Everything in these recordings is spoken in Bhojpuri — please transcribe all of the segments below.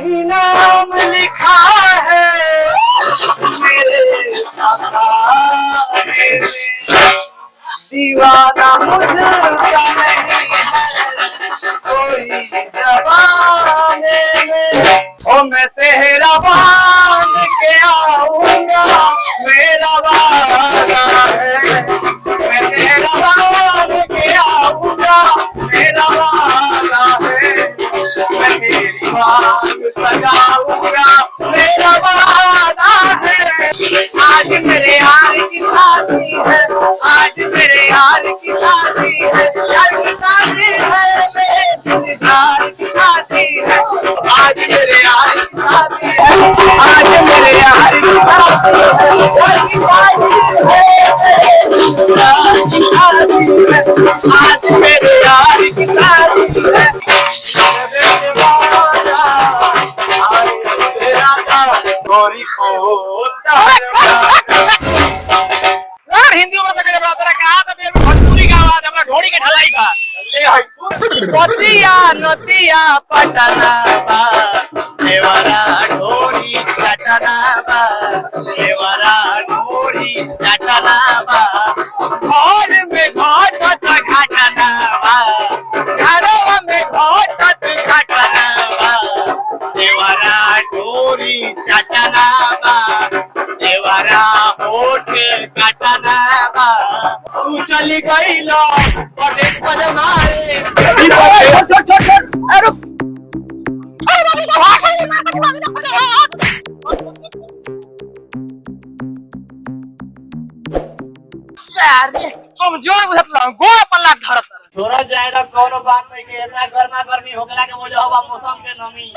ही नाम लिखा है मेरे दीवाना मुझका नहीं है कोई जवाने में। ओ मैं सेहरा बांध के आऊंगा मेरा वादा है। मैं सेहरा बांध के आऊंगा मेरा वादा है। मैं मेरी मांग सजाऊंगा मेरा वादा है। आज मेरे यार की शादी है। आज मेरे यार की शादी है। यार की शादी है। मेरे यार की शादी है। आज मेरे यार की शादी है। आज मेरे यार की शादी है। यार की शादी है। आज मेरे यार की शादी है। गोरी हिंदी में सकले बड़ा कहा था मेरे भोजपुरी का आवाज हमरा घोड़ी के ढलाई था। ले है पतिया नतिया पटना बा देवरा ढोरी चटना बा देवरा ढोरी चटना बा घर में घाट घाटना बा घरवा में घाट घाटना बा देवरा ढोरी चटना बा देवरा होठ काटना बा। तू चली गई लो परदेश पर मारे अरे कमजोर बुझला गोड़ पल्ला धरत छोड़ा जाएगा कोनो बात नहीं के इतना गर्मी होगला के वजह हवा मौसम के नमी।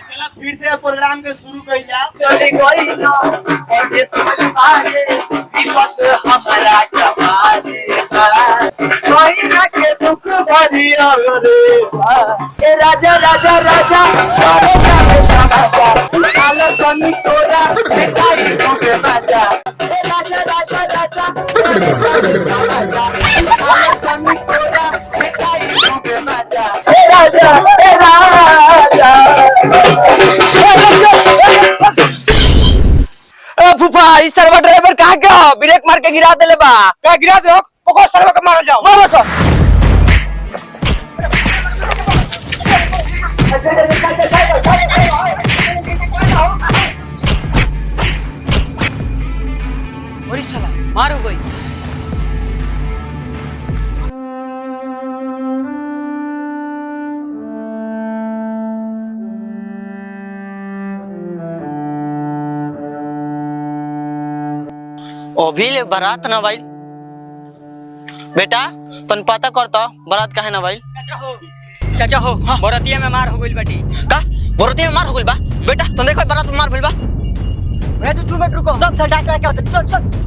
चला फिर से प्रोग्राम के शुरू कइल जा। चली गई ना परदेश आए विपत हमारा कमारे कोई ना के दुख भरिया रे ए राजा राजा राजा काला कमी तोरा मिठाई के बाजा ए राजा राजा राजा काला कमी तोरा मिठाई के बाजा ए राजा ए राजा। फूफा इस सर्वर ड्राइवर कहाँ का ब्रेक मार के गिरा देले बा। का गिरा दे पकड़ सर्वर के मारल जाओ मारो सो। और साला मार हो गई। अभी ले बारात ना भाई बेटा तन पता करता बारात काहे ना भाई। चाचा हो हाँ। बरतिया में मार हो गइल बाटी का बरतिया में मार हो गइल बा बेटा तुम देखो बारात में मार भइल बा। मैं तो मिनट रुको दम से डाक क्या होता चल चल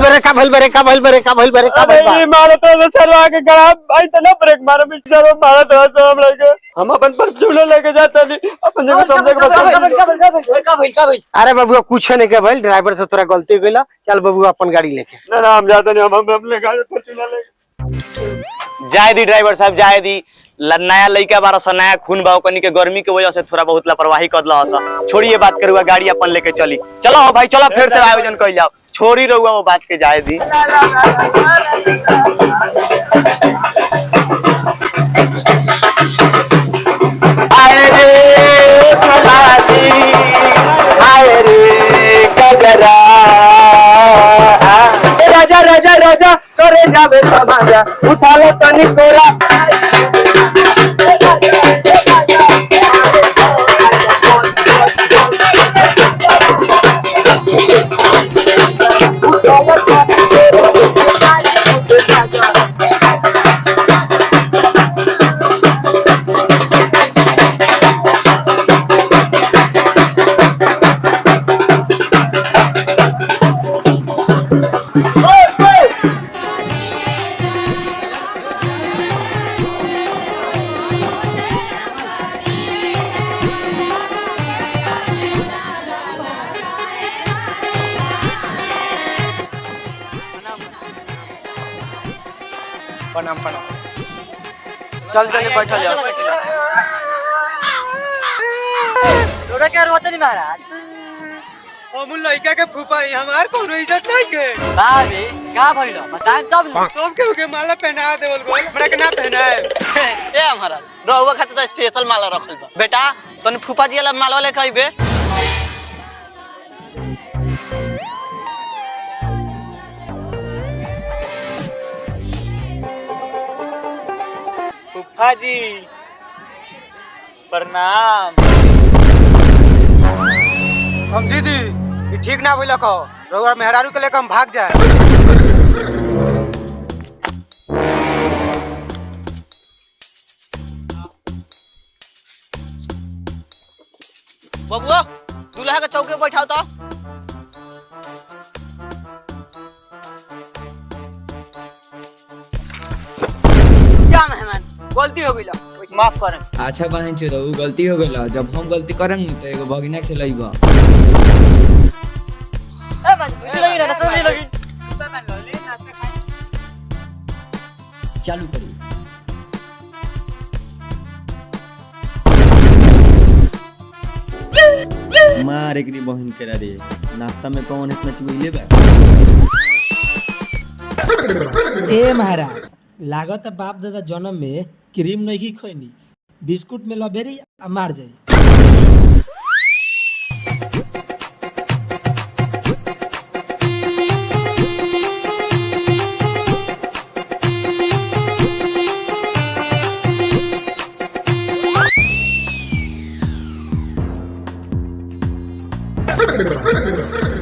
बरे का भइल बरे का भइल बरे का भइल बरे का भइल बा। मारत तो सरवा के गड़ा भाई तना ब्रेक मारे में सरवा मारत है सब लगे हम अपन परचून लेके जाते नहीं अपन जगह समझे के का भइल। अरे बबुआ कुछ नहीं के भइल ड्राइवर से तोरा गलती हो गइला। चल बबुआ अपन गाड़ी लेके ना हम जाते नहीं हम अपने गाड़ी परचून लेके जाए दी ड्राइवर साहब जाए दी नया लइका बारा सा नया खून बा ओकनी के गर्मी के वजह से थोड़ा बहुत लापरवाही करला सा। छोड़िए बात करुआ गाड़ी अपन लेके चली। चलो हो भाई चलो फिर से आयोजन कइल जाओ। छोड़ी रहुआ वो बात के जाए दी। आए रे सलादी आए रे गजरा राजा राजा राजा तोरे जावे समाजा उठा लो तनी कोरा। प्रणाम प्रणाम चल चल बैठा जाओ। तोरा क्या रोते नहीं महाराज? हम लड़का के फूफा हमार कोनो इज्जत नहीं के। भाभी का भइलो बताएं तब न। सब के माला पहना देवल गोल हमरा के ना पहनाए। ए हमारा रहुआ खातिर त स्पेशल माला रखल बा। बेटा तनी फूफा जी वाला माला ले कइबे। फूफा जी प्रणाम। हम दीदी ये ठीक ना बोला कहो रउआ मेहरारू के लेकर हम भाग जाए। बबुआ दूल्हा के चौके बैठाओ तो। क्या मेहमान गलती हो गइलो माफ करम। अच्छा बहन चोद उ गलती हो गइल। जब हम गलती करम तो एगो भगिना खिलाइबा। ए बस लगी ना तो लगी। चालू करी। मार एकरी बहन करा रे नाश्ता में कौन इतना चुइले बा। ए महाराज लागत बाप दादा जन्म में क्रीम नहीं खैनी बिस्कुट में लभेरी आ मार जाई।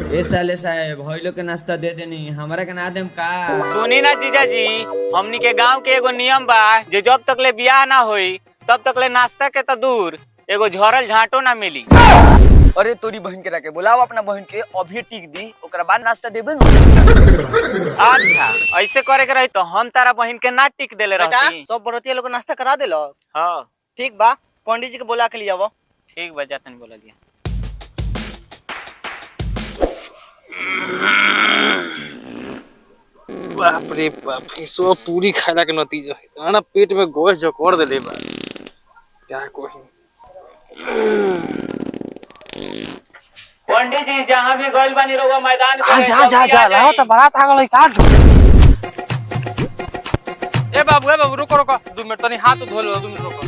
ए साले साहब भइलो के नाश्ता दे देनी हमरा के ना देम का। सुनी ना जीजा जी, हमनी के गांव के एगो नियम बा जे जब तक ले बियाह ना होई तब तक ले नाश्ता के तो दूर एगो झरल झांटो ना मिली। अरे तोरी बहन के रखे बुलाओ अपना बहन के अभी टिक दी ओकरा बाद नाश्ता देबे न। अच्छा ऐसे करे के रही तो हम तारा बहन के ना टिक देले रहती। सब बरतिया लोग नाश्ता करा देलो। हां ठीक बा पंडित जी के बुला के लियावो। ठीक बा जातन बोला दिया। बाप रे बाप इसो पूरी खाइला के नतीजा है ना पेट में गोश जकोड़ देले बा क्या कोही। पंडित जी जहां भी गइल बानी रहुआ मैदान पे जा लाओ त बारात आ गई का। ए बाबू रुको 2 मिनट तनी हाथ धो लो 2 मिनट रुको।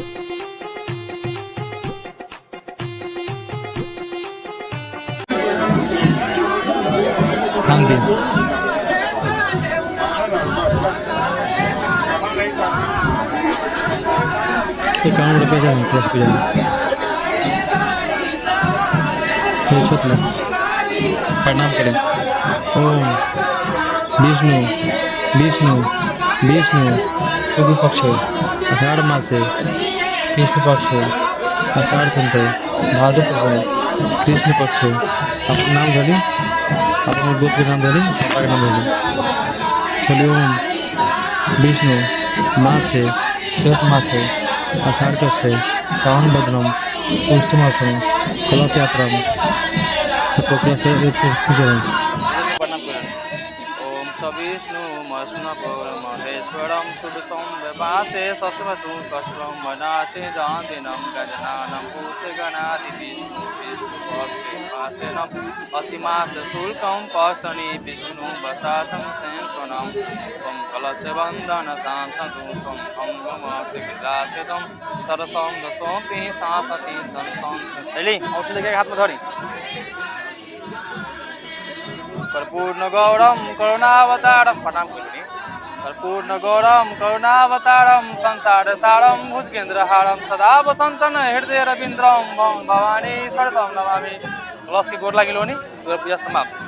हम दिन ₹51 जाए प्लस पे जाए प्रणाम करें। ओम विष्णु विष्णु विष्णु शुभ पक्ष आषाढ़ मासे कृष्ण पक्ष आषाढ़ संत भाद्र कृष्ण पक्ष अपना नाम धरी अपने गोत्र के नाम धरी पापा के नाम धरी बोले ओम विष्णु माँ से चैत मास है आषाढ़ से सावन भद्रम पुष्ट मासम कलश यात्रा ओम सविष्णु महेश्वरम शुभ संवासे सस्वतु कस्वम वनासे जान्दिनम गजनानम भूतगणादि असीमास शुल्कम पशनि विष्णु वसासं सेंसनम ओम कलश वंदन सांसतु संगमसे विलासितम सरसं दसोपि सांससि संसं एली औषध लेके हाथ में धरी। कर्पूर्ण गौरम करुणावतारम प्रणाम करिए। कर्पूर्ण गौरम करुणावतारम संसार सारम भुजगेंद्रहारम सदा वसंतन हृदय रविंद्रम भवानी शरणम नमामि। लस के गोर लागिलो नि पूजा समाप्त।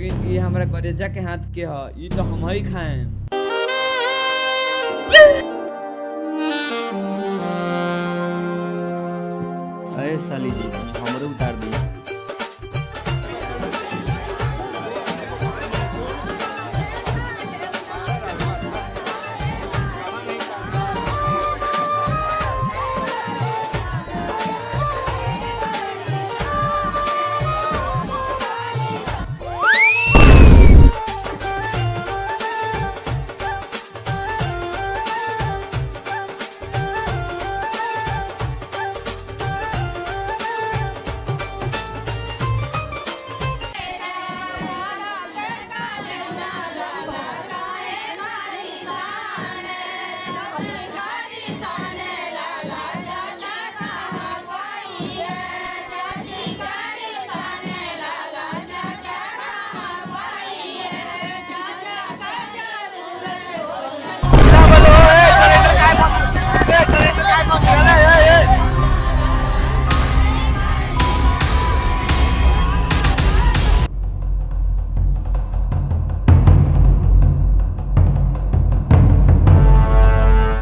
लेकिन ये हमारा करेजा के हाथ के ह ई तो हम ही खाएं। अरे साली जी हमरो उतार